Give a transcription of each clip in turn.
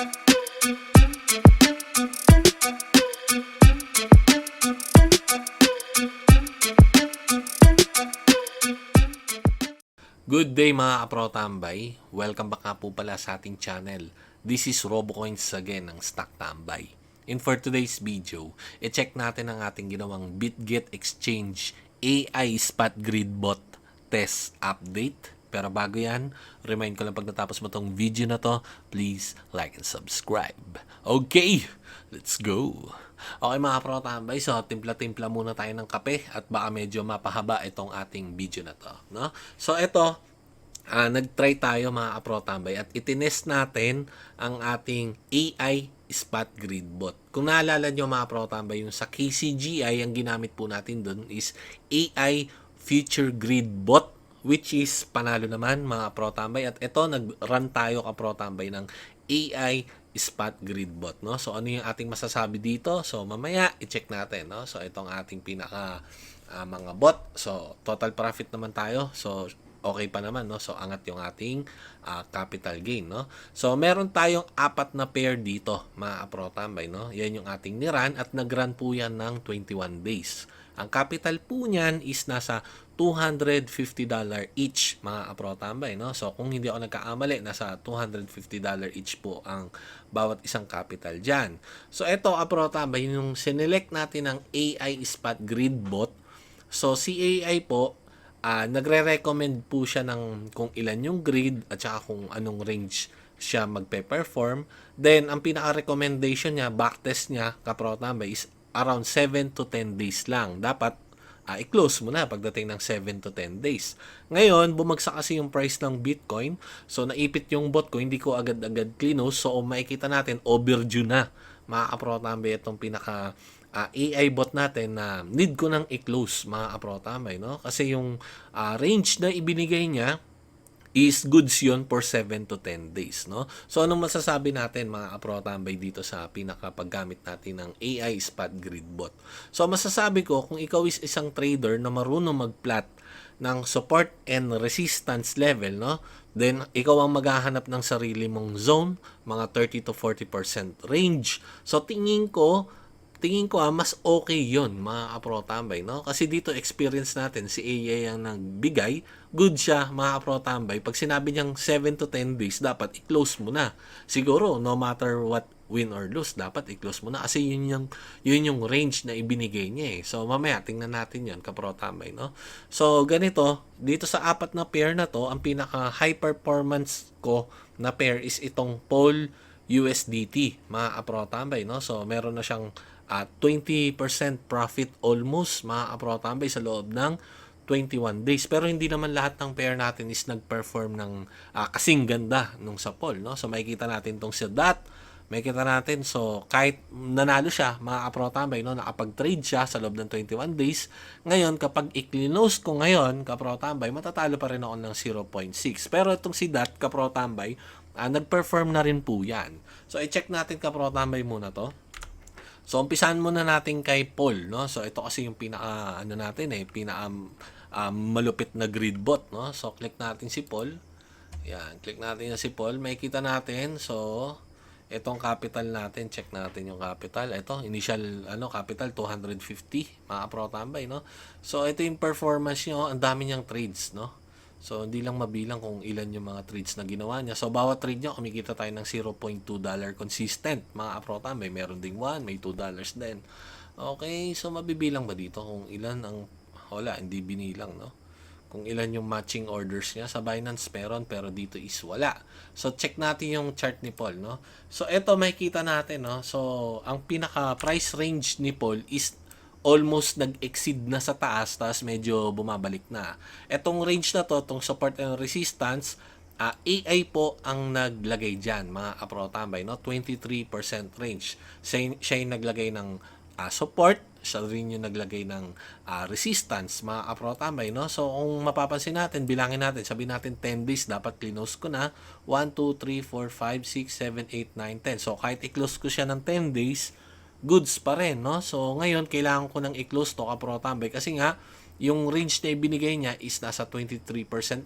Good day mga kapro-tambay. Welcome back nga po pala sa ating channel. This is RoboCoins again ng Stock Tambay. And for today's video, i-check natin ang ating ginawang BitGet Exchange AI Spot Grid Bot Test Update. Pero bago yan, remind ko lang pag natapos mo tong video na to, please like and subscribe. Okay, let's go! Okay mga pro-tambay, so timpla-timpla muna tayo ng kape at baka medyo mapahaba itong ating video na to, no? So ito, nag-try tayo mga pro-tambay at itinest natin ang ating AI Spot Grid Bot. Kung naalala nyo mga pro-tambay, yung sa KCGI, ang ginamit po natin dun is AI Future Grid Bot, which is panalo naman mga pro-tambay. At ito, nag-run tayo ka pro-tambay ng AI Spot Grid Bot, no? So ano yung ating masasabi dito? So mamaya i-check natin, no? So itong ating pinaka mga bot. So total profit naman tayo. So okay pa naman, no? So angat yung ating capital gain, no? So meron tayong 4 na pair dito, mga pro-tambay, no? Yan yung ating nirun at nag-run po yan ng 21 days. Ang capital po niyan is nasa $250 each, mga pro-tambay, no? So kung hindi ako nagkakamali, nasa $250 each po ang bawat isang capital dyan. So ito, pro-tambay, yung sinelect natin ng AI Spot Grid Bot. So si AI po, nagre-recommend po siya ng kung ilan yung grid at saka kung anong range siya magpe-perform. Then ang pinaka-recommendation niya, backtest niya, ka-pro-tambay, is around 7 to 10 days lang. Dapat i-close mo na pagdating ng 7 to 10 days. Ngayon, bumagsak kasi yung price ng Bitcoin. So, naipit yung bot ko. Hindi ko agad-agad close. So, makikita natin, overdue na. Mga kapro-tambay, itong pinaka AI bot natin na need ko nang i-close, mga kapro-tambay, no? Kasi yung range na ibinigay niya is goods yun for 7 to 10 days, no? So, anong masasabi natin, mga kapro-tambay, dito sa pinakapaggamit natin ng AI Spot Grid Bot? So, masasabi ko, kung ikaw is isang trader na marunong mag-plot ng support and resistance level, no? Then, ikaw ang maghahanap ng sarili mong zone, mga 30 to 40% range. So, tingin ko mas okay yon, mga kapro-tambay, no? Kasi dito experience natin, si AI ang nagbigay, good siya, mga kapro-tambay. Pag sinabi niyang 7 to 10 days, dapat i-close mo na. Siguro, no matter what, win or lose, dapat i-close mo na. Kasi yun yung range na ibinigay niya eh. So, mamaya, tingnan natin yun, kapro-tambay, no? So, ganito, dito sa 4 na pair na to, ang pinaka high performance ko na pair is itong Paul USDT, mga kapro-tambay, no? So, meron na siyang 20% profit almost, mga kapro-tambay, sa loob ng 21 days. Pero hindi naman lahat ng pair natin is nag-perform ng kasing ganda nung sa Paul, no? So makikita natin tong si DAT, makikita natin, so kahit nanalo siya, mga kapro-tambay, no, nakapag-trade siya sa loob ng 21 days. Ngayon, kapag i-close ko ngayon, kapro-tambay, matatalo pa rin ako ng 0.6. Pero itong si DAT, kapro-tambay, nag-perform na rin po yan. So i-check natin, kapro-tambay, muna to. So, umpisahan muna natin kay Paul, no? So, ito kasi yung pinaka, malupit na grid bot, no? So, click natin si Paul. Yan, click natin si Paul. Makikita natin, so, itong capital natin, check natin yung capital. Ito, initial, capital, 250, mga pro-tambay, no? So, ito yung performance nyo, ang dami niyang trades, no? So, hindi lang mabilang kung ilan yung mga trades na ginawa niya. So, bawat trade niya, kumikita tayo ng $0.2 consistent. Mga aprota, may meron ding 1, may $2 din. Okay, so mabibilang ba dito kung ilan ang... Wala, hindi binilang, no? Kung ilan yung matching orders niya. Sa Binance meron, pero dito is wala. So, check natin yung chart ni Paul, no? So, eto makikita natin, no? So, ang pinaka price range ni Paul is almost nag-exceed na sa taas, tapos medyo bumabalik na. Etong range na to, itong support and resistance, AI po ang naglagay dyan, mga kapro-tambay, no? 23% range. Siya yung naglagay ng support, siya rin yung naglagay ng resistance, mga kapro-tambay, no? So, kung mapapansin natin, bilangin natin, sabihin natin 10 days, dapat close ko na 1, 2, 3, 4, 5, 6, 7, 8, 9, 10. So, kahit i-close ko siya ng 10 days, goods pa rin, no? So, ngayon, kailangan ko nang i-close to, kapro-tambay, kasi nga, yung range na ibinigay niya is nasa 23%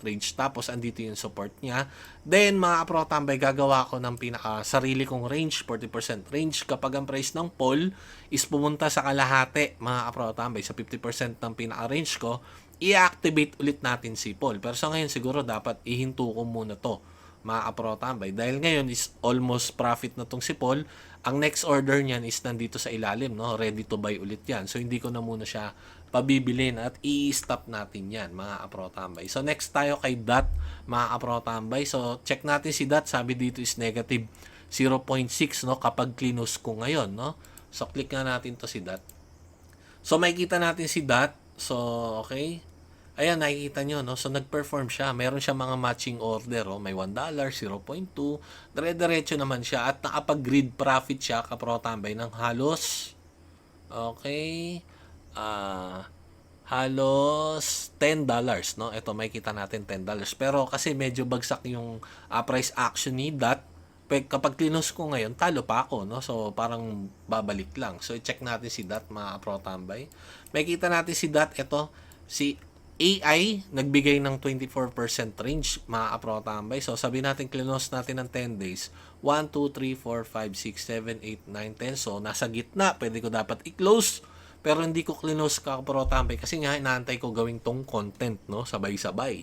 range, tapos andito yung support niya. Then mga kapro tambay, gagawa ko ng pinaka sarili kong range, 40% range kapag ang price ng Paul is pumunta sa kalahati, mga kapro tambay, sa 50% ng pinaka range ko, i-activate ulit natin si Paul. Pero sa ngayon siguro dapat ihinto ko muna to, mga kapro tambay, dahil ngayon is almost profit na tong si Paul. Ang next order niyan is nandito sa ilalim, no? Ready to buy ulit yan. So hindi ko na muna siya pabibilin at i-stop natin yan, mga kapro tambay. So next tayo kay DOT, mga kapro tambay. So check natin si DOT, sabi dito is negative 0.6, no, kapag clinose ko ngayon, no. So click nga natin to si DOT. So makikita natin si DOT. So okay, ayan, nakikita nyo, no? So, nag-perform siya. Meron siya mga matching order, oh. May $1, 0.2. Dire-diretso naman siya. At nakapag-grid profit siya, kapro tambay, ng halos, okay, halos $10, no? Ito, makikita natin $10. Pero kasi medyo bagsak yung price action ni DOT. Kapag clinose ko ngayon, talo pa ako, no? So, parang babalik lang. So, i-check natin si DOT, mga kapro tambay. Makikita natin si DOT, ito, si AI, nagbigay ng 24% range, mga kapro tambay. So, sabi natin, clinose natin ng 10 days. 1, 2, 3, 4, 5, 6, 7, 8, 9, 10. So, nasa gitna. Pwede ko dapat i-close. Pero hindi ko clinose ka, kapro tambay. Kasi nga, inaantay ko gawing tong content, no? Sabay-sabay.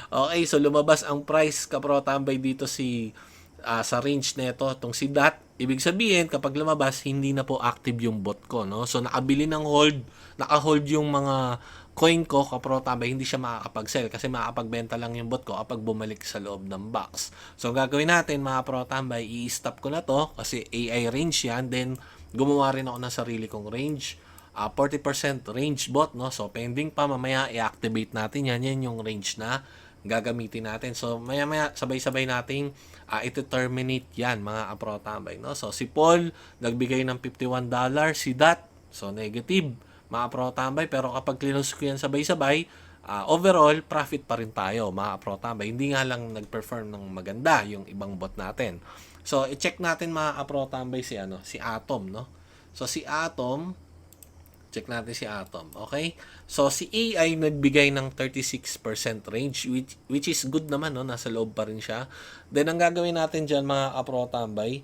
Okay, so lumabas ang price, kapro tambay, dito sa range nito, itong si DOT. Ibig sabihin, kapag lumabas, hindi na po active yung bot ko, no? So, nakabili ng hold, naka-hold yung mga coin ko, kapro tambay, hindi siya makakapag-sell kasi makakapagbenta lang yung bot ko kapag bumalik sa loob ng box. So, ang gagawin natin, mga kapro tambay, i-stop ko na to kasi AI range yan. Then, gumawa rin ako ng sarili kong range. 40% range bot, no? So, pending pa, mamaya i-activate natin yan. Yan yung range na gagamitin natin. So, maya-maya, sabay-sabay nating ito-terminate yan, mga kapro tambay, no? So, si Paul, nagbigay ng $51. Si DOT, so, negative, mga kapro tambay. Pero kapag clinose ko yan sabay-sabay, overall, profit pa rin tayo, mga kapro tambay. Hindi nga lang nag-perform ng maganda yung ibang bot natin. So, i-check natin, mga kapro tambay, si Atom, no? So, si Atom, check natin si Atom, okay? So, si AI nagbigay ng 36% range, which is good naman, no? Nasa loob pa rin siya. Then, ang gagawin natin dyan, mga kapro tambay,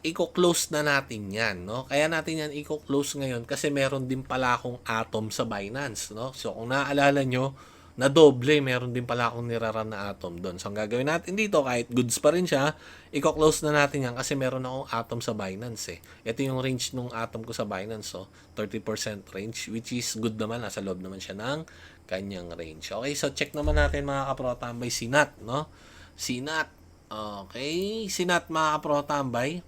i-close na natin yan, no? Kaya natin yan i-close ngayon kasi meron din pala akong Atom sa Binance, no? So, kung naaalala nyo, na doble, meron din pala akong niraran na Atom doon. So, ang gagawin natin dito, kahit goods pa rin siya, i-close na natin yan kasi meron akong Atom sa Binance, eh. Ito yung range nung Atom ko sa Binance, so 30% range, which is good naman, nasa loob naman siya ng kanyang range. Okay, so check naman natin, mga kapro tambay, si NAT, no? Si NAT, okay, si NAT, mga kapro tambay.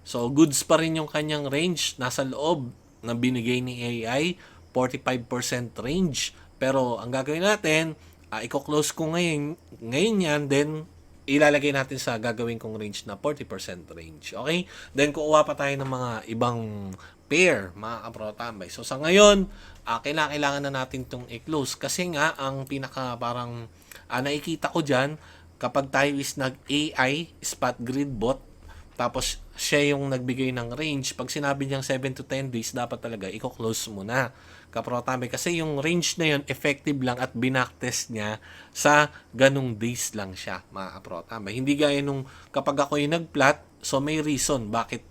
So, goods pa rin yung kanyang range, nasa loob na binigay ni AI, 45% range. Pero, ang gagawin natin, i-close ko ngayon yan, then, ilalagay natin sa gagawin kong range na 40% range. Okay? Then, kukuha pa tayo ng mga ibang pair, mga kapro tambay. So, sa ngayon, kailangan na natin itong i-close. Kasi nga, ang pinaka parang nakikita ko dyan, kapag tayo is nag-AI, spot grid bot, tapos siya yung nagbigay ng range, pag sinabi niyang 7 to 10 days, dapat talaga i-close mo na, kapro tambay. Kasi yung range na yun, effective lang at binaktest niya sa ganung days lang siya, mga kapro tambay. Hindi gaya nung kapag ako yung nag-plot, so may reason bakit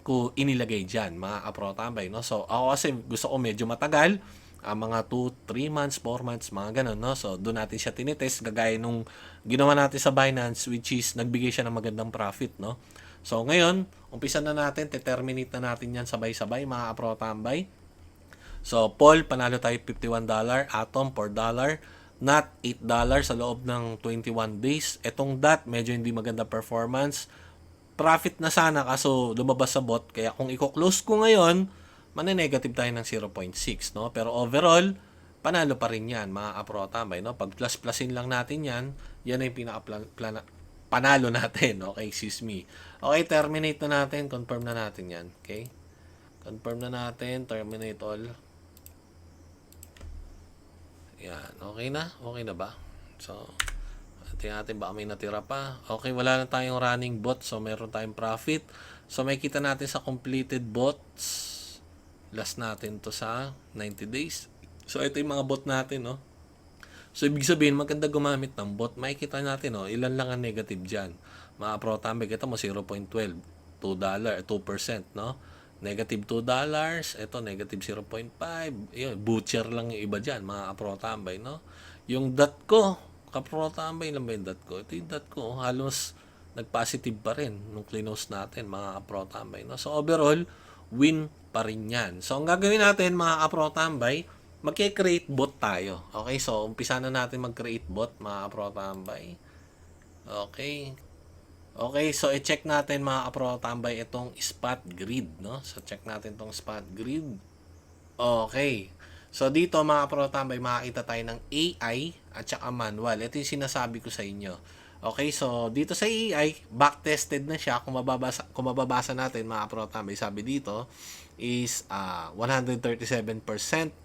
ko inilagay dyan, mga kapro tambay, no? So, ako kasi gusto ko medyo matagal, mga 2, 3 months, 4 months, mga ganun, no? So, doon natin siya tinitest, gagaya nung ginawa natin sa Binance, which is nagbigay siya ng magandang profit, no? So, ngayon, umpisa na natin, terminate na natin yan sabay-sabay, mga kapro tambay. So, Paul, panalo tayo $51, Atom, $4, NAT, $8 sa loob ng 21 days. Etong DOT, medyo hindi maganda performance. Profit na sana kaso lumabas sa bot. Kaya kung i-close ko ngayon, mane-negative tayo ng 0.6, no? Pero overall, panalo pa rin yan, mga kapro tambay, no? Pag plus-plusin lang natin yan, yan ay panalo natin. Okay, excuse me. Okay, terminate na natin. Confirm na natin yan. Okay? Confirm na natin. Terminate all. Yan. Okay na? Okay na ba? So, tingnan natin baka may natira pa. Okay, wala na tayong running bot. So, meron tayong profit. So, may kita natin sa completed bots. Last natin to sa 90 days. So, ito yung mga bot natin, no? So, ibig sabihin, maganda gumamit ng bot. Makikita natin, no? Ilan lang ang negative dyan. Mga pro tambe, kita mo 0.12, $2, 2%, no? Negative $2, ito negative 0.5. Yun, butcher lang yung iba dyan, mga pro tambay, no? Yung dot ko, kapro tambay lang ba yung dot ko? Ito yung dot ko, halos nag-positive pa rin nung close natin, mga kapro tambay, no? So, overall, win pa rin yan. So, ang gagawin natin, mga kapro tambay, magke-create bot tayo. Okay, so umpisa na natin mag-create bot, mga kapro tambay. Okay. Okay, so i-check natin mga kapro tambay itong spot grid, no? So check natin itong spot grid. Okay. So dito mga kapro tambay, makakita tayo ng AI at saka manual. Ito yung sinasabi ko sa inyo. Okay, so dito sa AI, back-tested na siya. Kung mababasa natin mga kapro tambay, sabi dito is 137%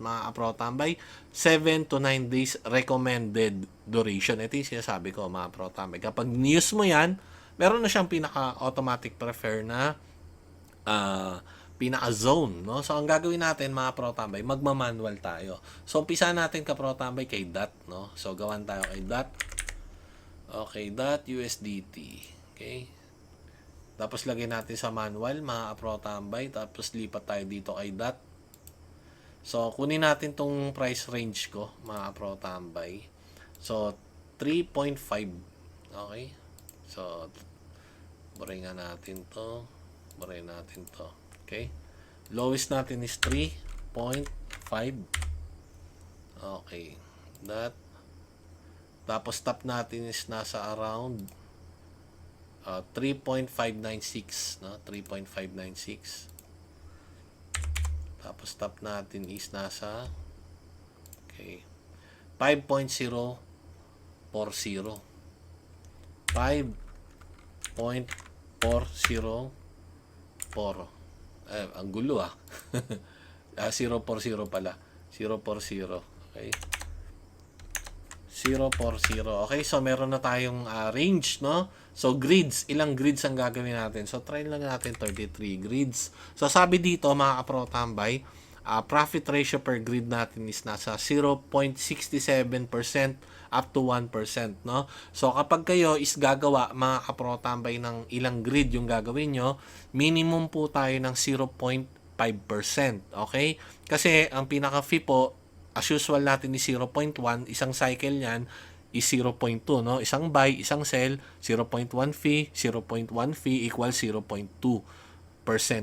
mga kapro tambay, 7 to 9 days recommended duration. Ito yung sinasabi ko mga kapro tambay. Kapag news mo yan, meron na siyang pinaka-automatic prefer na pinaka-zone, no? So, ang gagawin natin, mga pro-tambay, magma-manual tayo. So, umpisa natin ka pro-tambay kay dot, no? So, gawan tayo kay dot. Okay, dot USDT. Okay. Tapos, lagay natin sa manual, mga pro-tambay. Tapos, lipat tayo dito kay dot. So, kunin natin tong price range ko, mga pro-tambay. So, 3.5. Okay. So, buringan natin to. Buringan natin to. Okay. Lowest natin is 3.5. Okay. That. Tapos top natin is nasa around 3.596, no? 3.596. Tapos top natin is nasa 5.040. 5.404. Ang gulo 040 pala. 040. Okay. 040. Okay, so meron na tayong range, no? So, grids. Ilang grids ang gagawin natin? So, try lang natin 33 grids. So, sabi dito, mga kapro-tambay, profit ratio per grid natin is nasa 0.67% up to 1%, no? So, kapag kayo is gagawa, mga kapro-tambay, ng ilang grid yung gagawin nyo, minimum po tayo ng 0.5%, okay? Kasi, ang pinaka-fee po, as usual natin is 0.1, isang cycle niyan is 0.2, no? Isang buy, isang sell, 0.1 fee, 0.1 fee equals 0.2%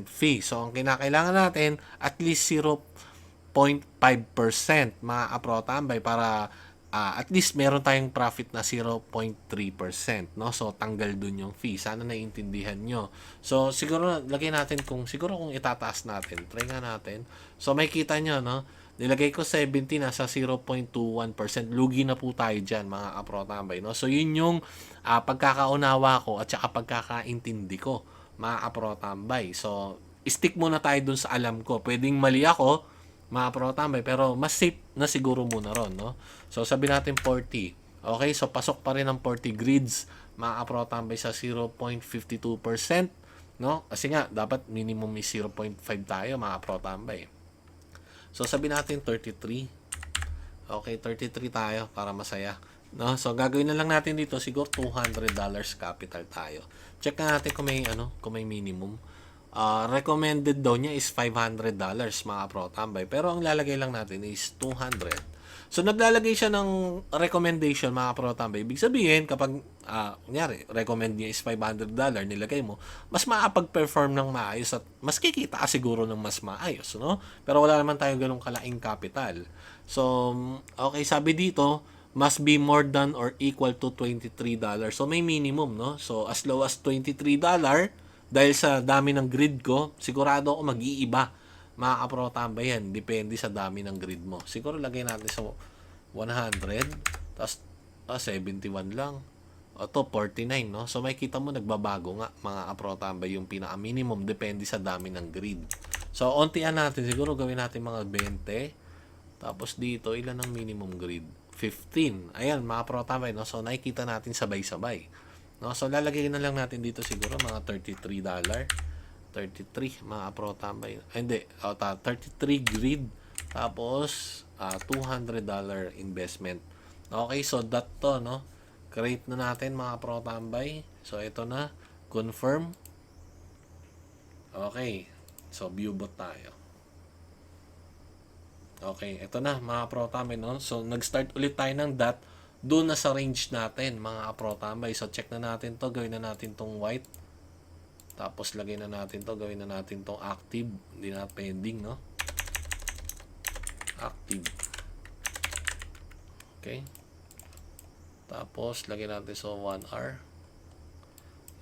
fee. So, ang kinakailangan natin, at least 0.5%, mga kapro-tambay, para at least meron tayong profit na 0.3%, no? So, tanggal dun yung fee. Sana naiintindihan nyo. So, siguro, lagay natin kung itataas natin. Try nga natin. So, may kita nyo, no? Nilagay ko 70, nasa 0.21%. Lugi na po tayo dyan, mga kapro-tambay, no? So, yun yung pagkakaunawa ko at saka pagkakaintindi ko, mga kapro-tambay. So, stick muna tayo dun sa alam ko. Pwedeng mali ako, mga pro-tambay, pero mas safe na siguro muna ron, no? So, sabi natin 40. Okay, so pasok pa rin ang 40 grids, mga pro-tambay, sa 0.52%, no? Kasi nga, dapat minimum is 0.5 tayo, mga pro-tambay. So, sabi natin 33. Okay, 33 tayo para masaya, no? So, gagawin na lang natin dito, siguro $200 capital tayo. Check na natin kung may minimum. Recommended daw niya is $500, mga pro-tambay. Pero ang lalagay lang natin is 200. So, naglalagay siya ng recommendation, mga pro-tambay. Ibig sabihin, kapag, kunyari, recommend niya is $500, nilagay mo, mas makapag-perform ng maayos at mas kikita siguro ng mas maayos, no? Pero wala naman tayo ganung kalaking capital. So, okay, sabi dito, must be more than or equal to $23. So, may minimum, no? So, as low as $23, dahil sa dami ng grid ko, sigurado ako mag-iiba, mga kapro-tambay yan. Depende sa dami ng grid mo. Siguro lagay natin sa 100, tapos 71 lang. O to 49, no? So may kita mo nagbabago nga, mga kapro-tambay, yung pinaka-minimum depende sa dami ng grid. So ontian natin, siguro gawin natin mga 20. Tapos dito, ilan ang minimum grid? 15. Ayan, mga pro-tambay, no? So nakikita natin sabay-sabay. No, so lalagay na lang natin dito siguro mga $33. 33 mga pro-tambay. Hindi, 33 grid Tapos, $200 investment. Okay, so that to, no? Create na natin mga pro tambay. So, ito na. Confirm. Okay. So, view bot tayo. Okay, ito na mga pro tambay, no? So, nag-start ulit tayo ng dot. Doon na sa range natin, mga pro tambay. So, check na natin to. Gawin na natin tong white. Tapos, lagay na natin to. Gawin na natin tong active. Hindi na pending, no? Active. Okay. Tapos, lagyan natin sa 1 hour.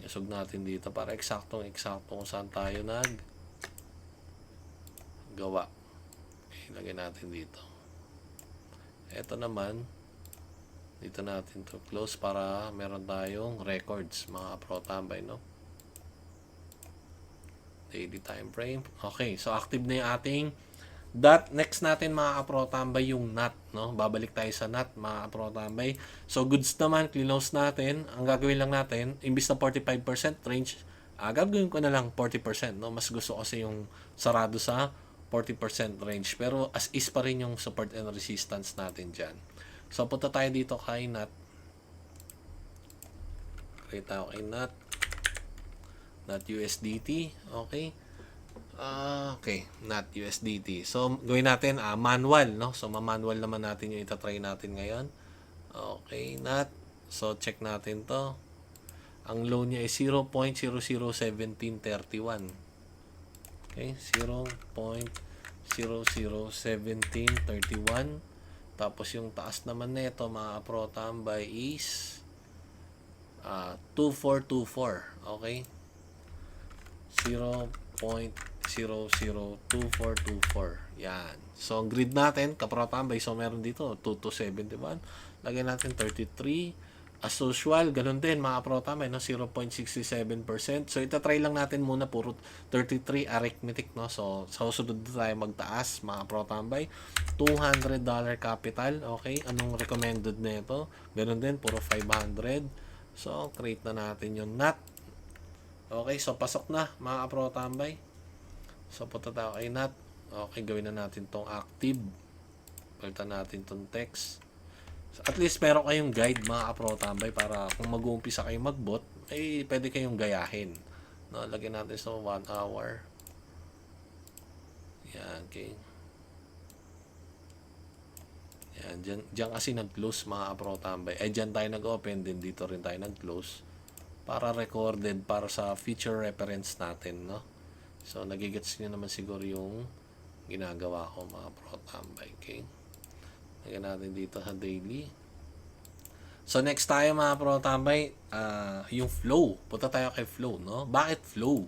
Isog natin dito para eksaktong kung saan tayo gawa. Okay, lagyan natin dito. Ito naman, dito natin to close para meron tayong records, mga pro tambay, no? Daily time frame. Okay, so active na yung ating dot. Next natin mga pro tambay yung NOT, no? Babalik tayo sa NOT mga pro tambay. So goods naman, close natin. Ang gagawin lang natin, imbis na 45% range, gagawin ko na lang 40%, no? Mas gusto kasi yung sarado sa 40% range. Pero as is pa rin yung support and resistance natin dyan. So punta tayo dito kay NOT. Create tayo kay NOT. NOT USDT. Okay. Okay, not USDT. So, gawin natin manual, no? So, ma-manual naman natin yung itatry natin ngayon. Okay, not. So, check natin to. Ang low niya ay 0.001731. Okay, 0.001731. Tapos, yung taas naman nito, mga pro tambay, is 2424. Okay? 0.002424. Yan. So, ang grid natin, kapro tambay, so meron dito, 2271. Lagyan natin 33. As usual, ganun din, mga pro tambay, no? 0.67%. So, itatry lang natin muna, puro 33 arithmetic, no? So, sa susunod tayo magtaas, mga pro tambay. $200 capital. Okay? Anong recommended na ito? Ganun din, puro 500. So, create na natin yung NOT. Okay, so pasok na mga pro tambay. So punta tayo kay NOT. Okay, gawin na natin tong active. Palitan natin tong text. So, at least meron kayong guide mga pro tambay para kung mag-uumpisa kayo magbot, eh pwede kayong gayahin. No, lagyan natin sa 1 hour. Yan, okay. Yan, dyan kasi nag-close mga pro tambay. Eh, dyan tayo nag-open, din dito rin tayo nag-close. Para recorded, para sa future reference natin, no? So, nagigets nyo naman siguro yung ginagawa ko, mga pro tambay, okay? Lagyan natin dito sa daily. So, next tayo, mga pro tambay, yung flow. Punta tayo kay flow, no? Bakit flow?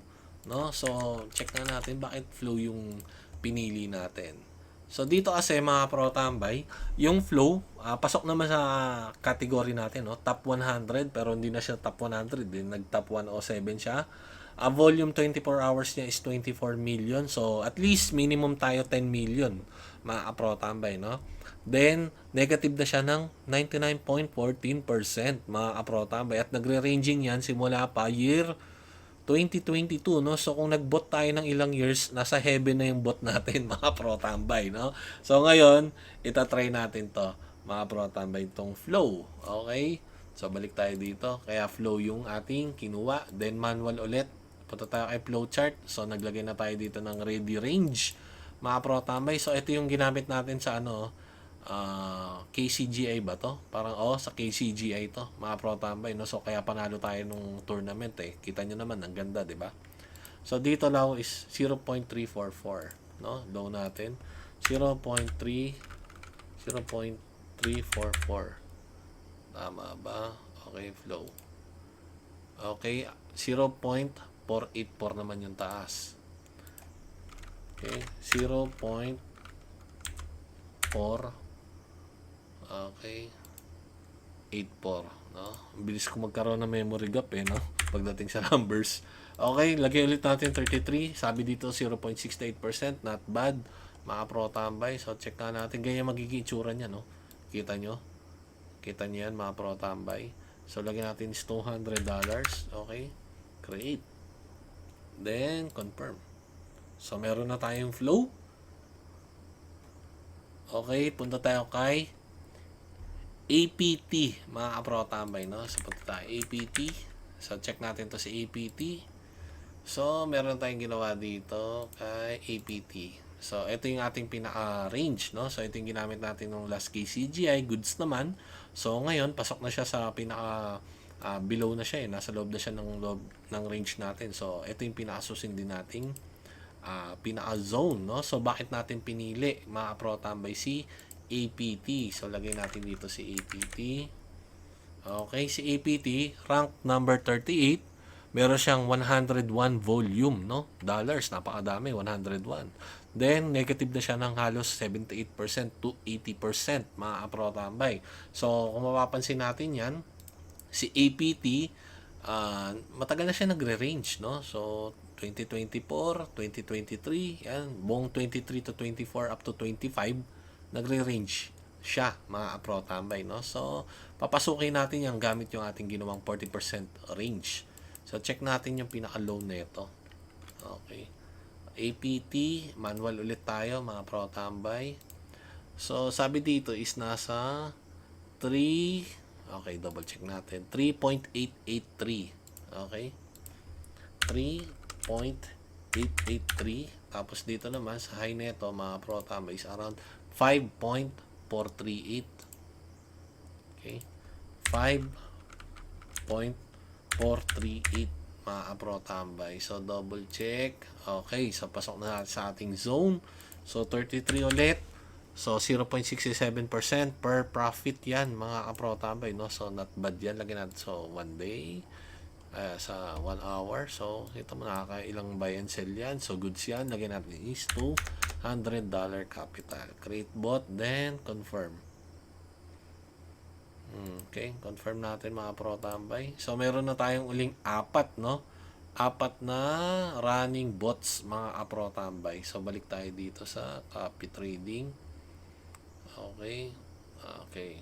No? So, check na natin bakit flow yung pinili natin. So, dito kasi mga pro tambay, yung flow, pasok naman sa category natin, no? Top 100, pero hindi na siya top 100, din nag-top 107 siya. Volume 24 hours niya is 24 million. So, at least minimum tayo 10 million, mga pro tambay, no? Then, negative na siya ng 99.14%, mga pro tambay. At nagre-ranging yan simula pa year 2022, no? So, kung nag-bot tayo ng ilang years, nasa heaven na yung bot natin, mga pro tambay, no? So, ngayon, itatry natin to, mga pro tambay, itong flow. Okay? So, balik tayo dito. Kaya flow yung ating kinuha. Then, manual ulit. Punta tayo kay flow chart. So, naglagay na tayo dito ng ready range, mga pro tambay. So, ito yung ginamit natin sa KCGA ba to? Parang sa KCGA to, mga pro tambay, no? So kaya panalo tayo nung tournament eh. Kita nyo naman, ang ganda, 'di ba? So dito low is 0.344, no? Low natin 0.344. Tama ba? Okay, flow. Okay, 0.484 naman yung taas. Okay, 0.4. Okay. 84, no? Bilis ko magkaroon ng memory gap no? Pagdating sa numbers. Okay, lagay ulit natin 33. Sabi dito 0.68%, not bad. Mga pro tambay. So check na natin ganyan magiging itsura niya, no? Kita nyo? Kita nyo yan, mga pro tambay. So lagyan natin is $200. Okay? Create. Then confirm. So meron na tayong flow. Okay, punta tayo kay APT, mga kapro-tambay, no? So, punta tayo APT. So, check natin to si APT. So, meron tayong ginawa dito kay APT. So, ito yung ating pinaka-range, no? So, ito yung ginamit natin ng last kay CGI, goods naman. So, ngayon, pasok na siya sa pinaka below na siya eh. Nasa loob na siya ng loob ng range natin. So, ito yung pinaka-susundin nating pinaka-zone, no? So, bakit natin pinili, mga pro-tambay, si APT? So, lagay natin dito si APT. Okay, si APT, rank number 38. Meron siyang 101 volume, no? Dollars, napakadami, 101. Then, negative na siya ng halos 78% to 80%, mga aprotambay. So, kung mapapansin natin yan, si APT, matagal na siya nagre-range, no? So, 2024, 2023, yan, buong 23 to 24 up to 25, nagre-range siya, mga aprotambay, no? So, papasukin natin yan gamit yung ating ginawang 40% range. So, check natin yung pinaka-low nito. Okay. APT, manual ulit tayo, mga pro-tambay. So, sabi dito is nasa 3, okay, double check natin. 3.883. Okay. 3.883. Tapos dito naman, sa high neto, mga pro-tambay, is around 5.438. Okay. 5.438, mga aprotambay. So, double check. Okay. So, pasok na sa ating zone. So, 33 ulit. So, 0.67% per profit yan, mga aprotambay, no? So, not bad yan. Lagyan natin. So, 1 day. Sa 1 hour. So, ito mo nakakailang buy and sell yan. So, goods yan. Lagyan natin is $200 capital. Create bot. Then, confirm. Okay, confirm natin, mga pro-tambay. So, meron na tayong uling 4, no? 4 na running bots, mga pro-tambay. So, balik tayo dito sa copy trading. Okay. Okay.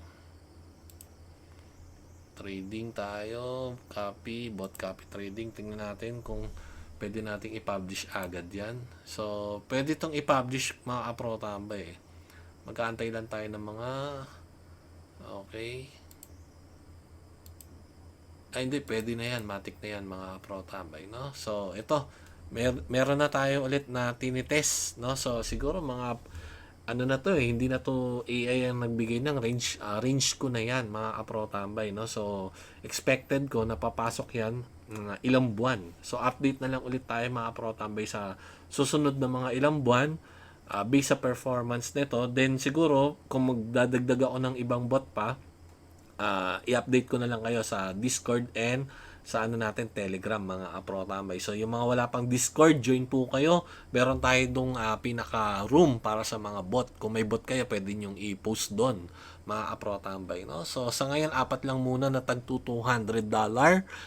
Trading tayo. Copy, bot copy trading. Tingnan natin kung pwede nating i-publish agad yan. So, pwede itong i-publish, mga pro-tambay. Magkaantay lang tayo ng mga... Okay. Ay, hindi. Pwede na yan. Matik na yan, mga pro-tambay, no? So, ito. Meron na tayo ulit na tinitest, no? So, siguro mga... Ano na to eh. Hindi na to AI ang nagbigay ng range. Range ko na yan, mga pro-tambay, no? So, expected ko na papasok yan ilang buwan. So, update na lang ulit tayo, mga pro-tambay, sa susunod na mga ilang buwan. Based sa performance nito, then siguro kung magdadagdag ako ng ibang bot pa, i-update ko na lang kayo sa Discord and sa ano natin, Telegram, mga aprotambay. So, yung mga wala pang Discord, join po kayo. Meron tayo dong pinaka-room para sa mga bot. Kung may bot kayo, pwede nyong i-post doon, mga aprotambay, no? So, sa ngayon, 4 lang muna na tag $200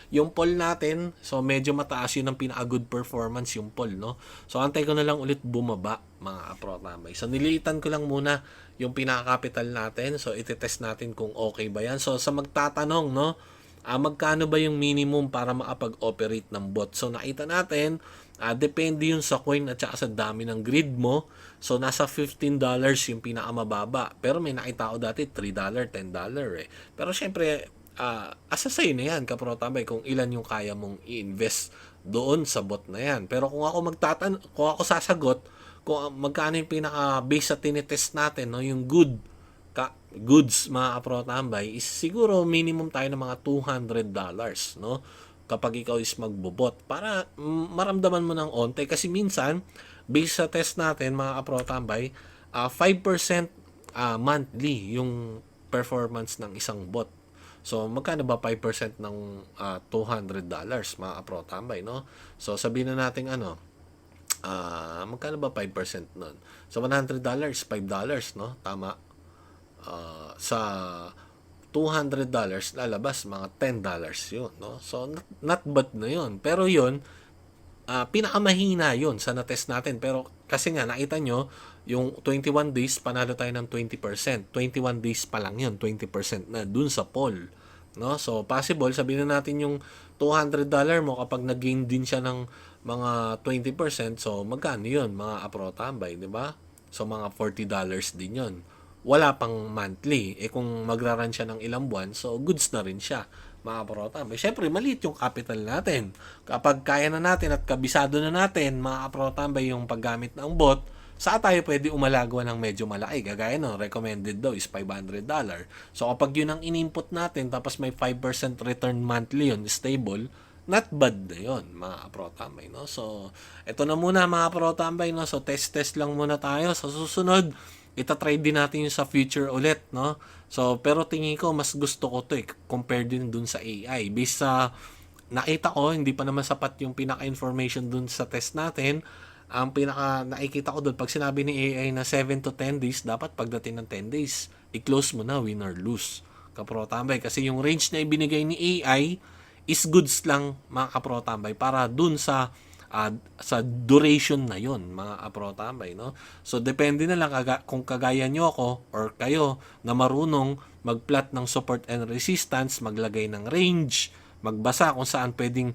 yung poll natin. So, medyo mataas yun ang pinaka-good performance yung poll, no? So, antay ko na lang ulit bumaba, mga aprotambay. So, niliitan ko lang muna yung pinaka-capital natin. So, itetest natin kung okay ba yan. So, sa magtatanong, no? Magkano ba yung minimum para makapag-operate ng bot? So, nakita natin, depende yun sa coin at saka sa dami ng grid mo. So, nasa $15 yung pinakamababa. Pero may nakita ko dati, $3, $10 eh. Pero syempre, asa sa'yo na yan, kapro-tambay, kung ilan yung kaya mong i-invest doon sa bot na yan. Pero kung ako kung ako sasagot, kung magkano yung pinaka-base sa tinitest natin, no, yung goods, mga aprotambay, is siguro minimum tayo ng mga $200, no? Kapag ikaw is magbobot, para maramdaman mo ng onte. Kasi minsan, based sa test natin, mga aprotambay, 5% monthly yung performance ng isang bot. So, magkano ba 5% ng $200, mga aprotambay, no? So, sabihin na natin magkano ba 5% nun? So, $100, $5, no? Tama. Sa $200 lalabas mga $10 yun, no? So, not bad na yun. Pero yun, pinakamahina yun sa na-test natin. Pero kasi nga, nakita nyo, yung 21 days, panalo tayo ng 20%. 21 days pa lang yun, 20% na dun sa poll. No? So, possible, sabihin na natin yung $200 mo kapag nag-gain din siya ng mga 20%, so magkano yun, mga aprotambay, di ba? So, mga $40 din yon. Wala pang monthly. Kung magra-run siya ng ilang buwan, so goods na rin siya, mga kaprotambay. Siyempre, maliit yung capital natin. Kapag kaya na natin at kabisado na natin, mga kaprotambay, yung paggamit ng bot, saan tayo pwede umalagawa ng medyo malaki? Kagaya no, recommended daw is $500. So, kapag yun ang in-input natin, tapos may 5% return monthly yun, stable, not bad na yun, mga kaprotambay, no? So, ito na muna, mga kaprotambay, no? So, test lang muna tayo. Sa susunod, itatry din natin yung sa future ulit, no? So, pero tingin ko, mas gusto ko to compare din dun sa AI. Based sa nakita ko, hindi pa naman sapat yung pinaka-information dun sa test natin. Ang pinaka nakikita ko dun, pag sinabi ni AI na 7 to 10 days, dapat pagdating ng 10 days, i-close mo na, win or lose. Kaprotambay. Kasi yung range na ibinigay ni AI is goods lang, mga kaprotambay, para dun sa duration na yon, mga kaprotambay, no? So, depende na lang kung kagaya nyo ako or kayo na marunong mag-plot ng support and resistance, maglagay ng range, magbasa kung saan pwedeng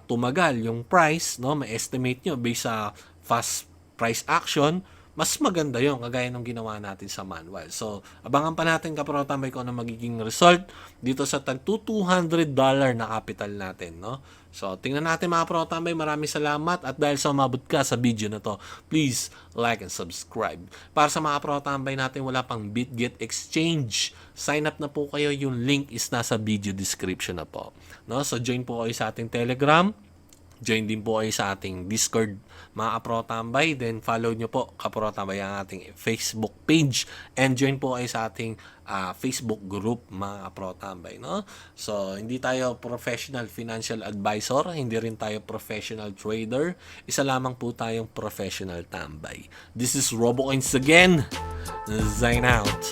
tumagal yung price, no? May estimate nyo based sa fast price action, mas maganda yung kagaya ng ginawa natin sa manual. So, abangan pa natin, kaprotambay, kung ano magiging result dito sa tag $200 na capital natin, no? So, tingnan natin, mga kaprotambay. Maraming salamat, at dahil sa umabot ka sa video na to, please like and subscribe. Para sa mga kaprotambay natin wala pang BitGet exchange, sign up na po kayo. Yung link is nasa video description na po, no? So, join po kayo sa ating Telegram. Join din po kayo sa ating Discord, mga kaprotambay. Then follow nyo po, kaprotambay, ang ating Facebook page. And join po kayo sa ating Facebook group, mga kaprotambay, no? So, hindi tayo professional financial advisor. Hindi rin tayo professional trader. Isa lamang po tayong professional tambay. This is RoboCoins again. Sign out.